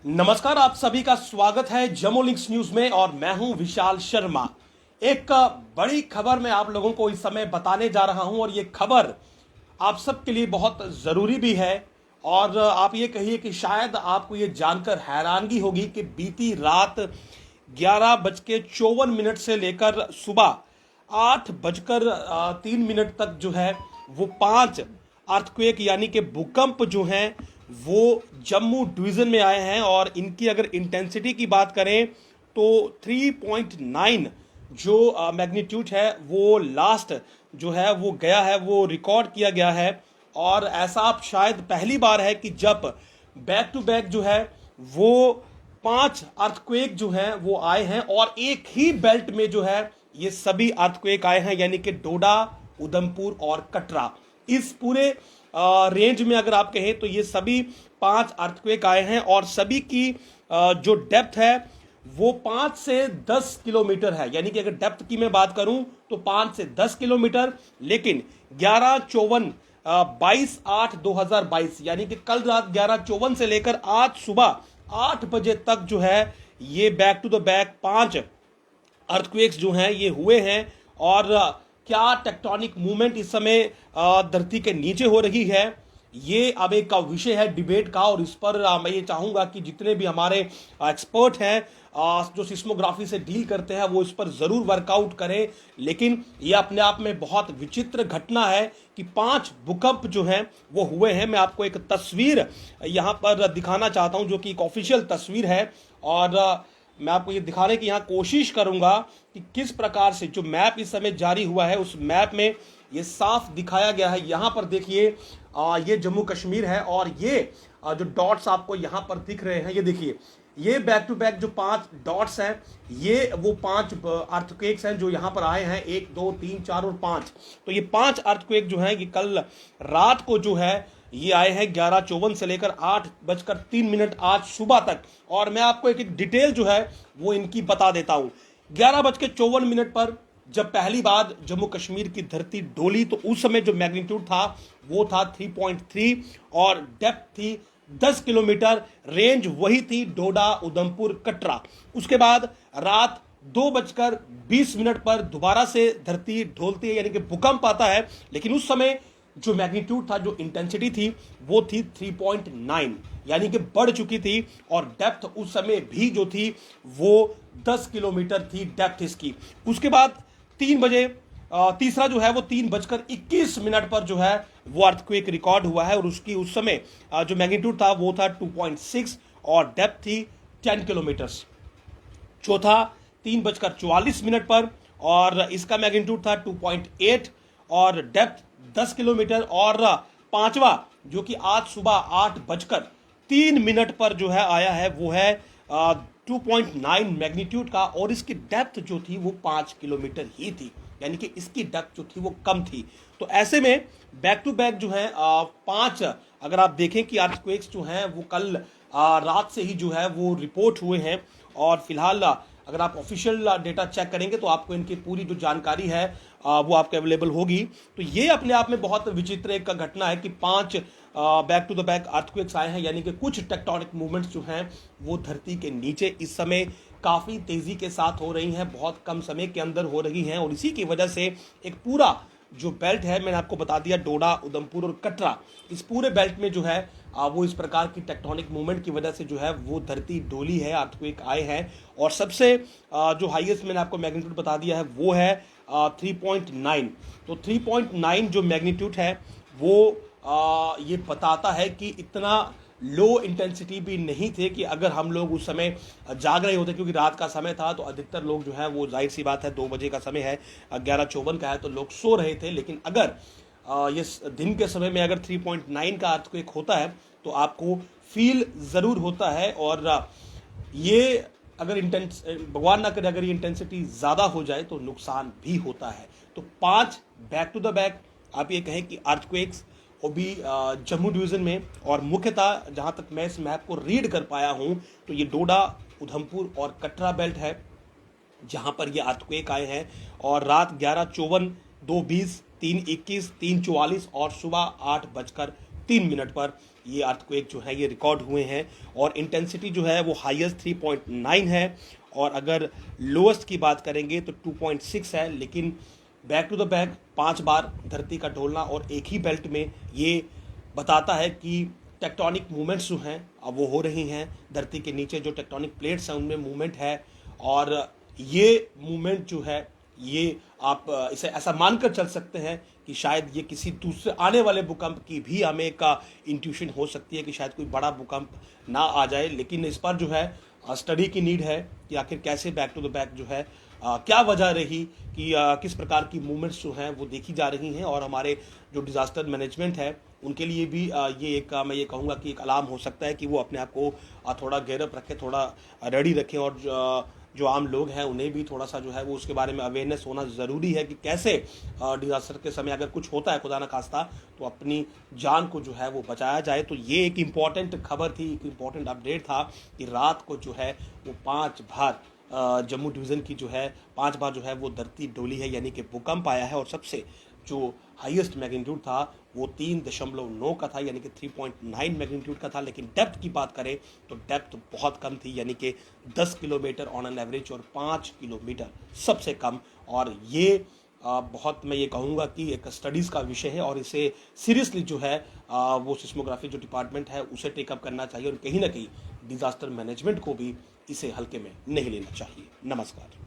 नमस्कार, आप सभी का स्वागत है जम्मू लिंक्स न्यूज में और मैं हूं विशाल शर्मा। एक बड़ी खबर मैं आप लोगों को इस समय बताने जा रहा हूं और ये खबर आप सबके लिए बहुत ज़रूरी भी है। और आप ये कहिए कि शायद आपको ये जानकर हैरानगी होगी कि बीती रात 11:54 से लेकर सुबह 8:03 तक जो है वो 5 अर्थक्वेक यानी कि भूकंप जो हैं वो जम्मू डिवीज़न में आए हैं। और इनकी अगर इंटेंसिटी की बात करें तो 3.9 जो मैग्नीट्यूड है वो लास्ट जो है वो गया है, वो रिकॉर्ड किया गया है। और ऐसा आप शायद पहली बार है कि जब बैक टू बैक जो है वो 5 अर्थक्वेक जो हैं वो आए हैं और एक ही बेल्ट में जो है ये सभी अर्थक्वेक आए हैं, यानी कि डोडा, उधमपुर और कटरा। इस पूरे रेंज में अगर आप कहें तो ये सभी 5 अर्थक्वेक आए हैं और सभी की जो डेप्थ है वो 5 से 10 किलोमीटर है। यानी कि अगर डेप्थ की मैं बात करूं तो 5 से 10 किलोमीटर, लेकिन 22 यानी कि कल रात 11:54 से लेकर आज सुबह 8 बजे तक जो है ये back to the back 5 earthquakes जो हैं ये हुए हैं। और क्या टेक्टोनिक मूवमेंट इस समय धरती के नीचे हो रही है, ये अब एक का विषय है डिबेट का। और इस पर मैं ये चाहूंगा कि जितने भी हमारे एक्सपर्ट हैं जो सिस्मोग्राफी से डील करते हैं वो इस पर जरूर वर्कआउट करें। लेकिन ये अपने आप में बहुत विचित्र घटना है कि 5 भूकंप जो हैं वो हुए हैं। मैं आपको एक तस्वीर यहाँ पर दिखाना चाहता हूँ जो कि एक ऑफिशियल तस्वीर है। और मैं आपको ये दिखाने की यहाँ कोशिश करूंगा कि किस प्रकार से जो मैप इस समय जारी हुआ है उस मैप में ये साफ दिखाया गया है। यहाँ पर देखिए ये जम्मू कश्मीर है और ये जो डॉट्स आपको यहाँ पर दिख रहे हैं, ये देखिए ये बैक टू बैक जो 5 डॉट्स हैं ये वो 5 अर्थक्वेक्स हैं जो यहाँ पर आए हैं, 1 2 3 4 और 5। तो ये 5 अर्थक्वेक जो हैं ये कल रात को जो है ये आए हैं 11:54 से लेकर 8:03 आज सुबह तक। और मैं आपको एक डिटेल जो है वो इनकी बता देता हूं। 11:54 पर जब पहली बार जम्मू कश्मीर की धरती डोली तो उस समय जो मैग्नीट्यूड था वो था 3.3 और डेप्थ थी 10 किलोमीटर। रेंज वही थी डोडा, उधमपुर, कटरा। उसके बाद रात 2:20 पर दोबारा से धरती ढोलती है, यानी कि भूकंप आता है। लेकिन उस समय जो मैग्नीट्यूड था, जो इंटेंसिटी थी वो थी 3.9, यानी कि बढ़ चुकी थी। और डेप्थ उस समय भी जो थी वो 10 किलोमीटर थी डेप्थ इसकी। उसके बाद 3 बजे तीसरा जो है वो 3:21 पर जो है वो अर्थक्वेक रिकॉर्ड हुआ है और उसकी उस समय जो मैग्नीट्यूड था वो था 2.6 और डेप्थ थी 10 किलोमीटर्स। चौथा 3:44 पर और इसका मैग्नीट्यूड था 2.8 और डेप्थ 10 किलोमीटर। और पांचवा जो कि आज सुबह 8:03 पर जो है आया है वो है 2.9 मैग्नीट्यूड का और इसकी डेप्थ जो थी वो 5 किलोमीटर ही थी, यानी कि इसकी डेप्थ जो थी वो कम थी। तो ऐसे में बैक टू बैक जो है 5 अगर आप देखें कि अर्थक्वेक्स जो हैं वो कल रात से ही जो है वो रिपोर्ट हुए हैं। और फिलहाल अगर आप ऑफिशियल डेटा चेक करेंगे तो आपको इनकी पूरी जो जानकारी है वो आपको अवेलेबल होगी। तो ये अपने आप में बहुत विचित्र एक घटना है कि 5 back to the back earthquakes आए हैं, यानी कि कुछ टेक्टोनिक मूवमेंट्स जो हैं वो धरती के नीचे इस समय काफ़ी तेज़ी के साथ हो रही हैं, बहुत कम समय के अंदर हो रही हैं। और इसी की वजह से एक पूरा जो बेल्ट है, मैंने आपको बता दिया डोडा, उधमपुर और कटरा, इस पूरे बेल्ट में जो है वो इस प्रकार की टेक्टोनिक मूवमेंट की वजह से जो है वो धरती डोली है, अर्थक्वेक आए हैं। और सबसे जो हाईएस्ट मैंने आपको मैग्नीट्यूड बता दिया है वो है 3.9। तो 3.9 जो मैग्नीट्यूड है वो ये बताता है कि इतना लो इंटेंसिटी भी नहीं थे कि अगर हम लोग उस समय जाग रहे होते, क्योंकि रात का समय था तो अधिकतर लोग जो है वो जाहिर सी बात है 2 बजे का समय है, 11:54 का है तो लोग सो रहे थे। लेकिन अगर ये दिन के समय में अगर 3.9 का अर्थक्वेक होता है तो आपको फील ज़रूर होता है। और ये अगर भगवान ना करे अगर ये इंटेंसिटी ज़्यादा हो जाए तो नुकसान भी होता है। तो 5 बैक टू द बैक आप ये कहें कि अर्थक्वेक्स वो भी जम्मू डिवीज़न में, और मुख्यतः जहाँ तक मैं इस मैप को रीड कर पाया हूँ तो ये डोडा, उधमपुर और कटरा बेल्ट है जहाँ पर ये अर्थक्वेक आए हैं। और रात 11:54, 2:20, 3:21, 3:44 और सुबह 8:03 पर ये अर्थक्वेक जो है ये रिकॉर्ड हुए हैं और इंटेंसिटी जो है वो हाईएस्ट 3.9 है और अगर लोएस्ट की बात करेंगे तो 2.6 है। लेकिन बैक टू द बैक 5 बार धरती का डोलना और एक ही बेल्ट में ये बताता है कि टेक्टोनिक मूवमेंट्स जो हैं अब वो हो रही हैं। धरती के नीचे जो टेक्टोनिक प्लेट्स हैं उनमें मूवमेंट है और ये मूवमेंट जो है ये आप इसे ऐसा मानकर चल सकते हैं कि शायद ये किसी दूसरे आने वाले भूकंप की भी हमें एक इंट्यूशन हो सकती है कि शायद कोई बड़ा भूकंप ना आ जाए। लेकिन इस पर जो है स्टडी की नीड है कि आखिर कैसे बैक टू द बैक जो है क्या वजह रही कि किस प्रकार की मूवमेंट्स जो हैं वो देखी जा रही हैं और हमारे जो डिज़ास्टर मैनेजमेंट है उनके लिए भी ये एक मैं ये कहूँगा कि एक अलार्म हो सकता है कि वो अपने आप को थोड़ा गेयरअप रखें, थोड़ा रेडी रखें और जो आम लोग हैं उन्हें भी थोड़ा सा जो है वो उसके बारे में अवेयरनेस होना ज़रूरी है कि कैसे डिज़ास्टर के समय अगर कुछ होता है खुदा न खास्ता तो अपनी जान को जो है वो बचाया जाए। तो ये एक इम्पॉर्टेंट खबर थी, एक इम्पॉर्टेंट अपडेट था कि रात को जो है वो 5 बार जम्मू डिवीज़न की जो है 5 बार जो है वो धरती डोली है यानी कि भूकंप आया है और सबसे जो हाईएस्ट मैग्नीट्यूड था वो 3.9 का था यानी कि 3.9 मैग्नीट्यूड का था। लेकिन डेप्थ की बात करें तो डेप्थ बहुत कम थी यानी कि 10 किलोमीटर ऑन एन एवरेज और 5 किलोमीटर सबसे कम। और ये बहुत मैं ये कहूँगा कि एक स्टडीज़ का विषय है और इसे सीरियसली जो है वो सिस्मोग्राफी जो डिपार्टमेंट है उसे टेकअप करना चाहिए और कहीं ना कहीं डिज़ास्टर मैनेजमेंट को भी इसे हल्के में नहीं लेना चाहिए। नमस्कार।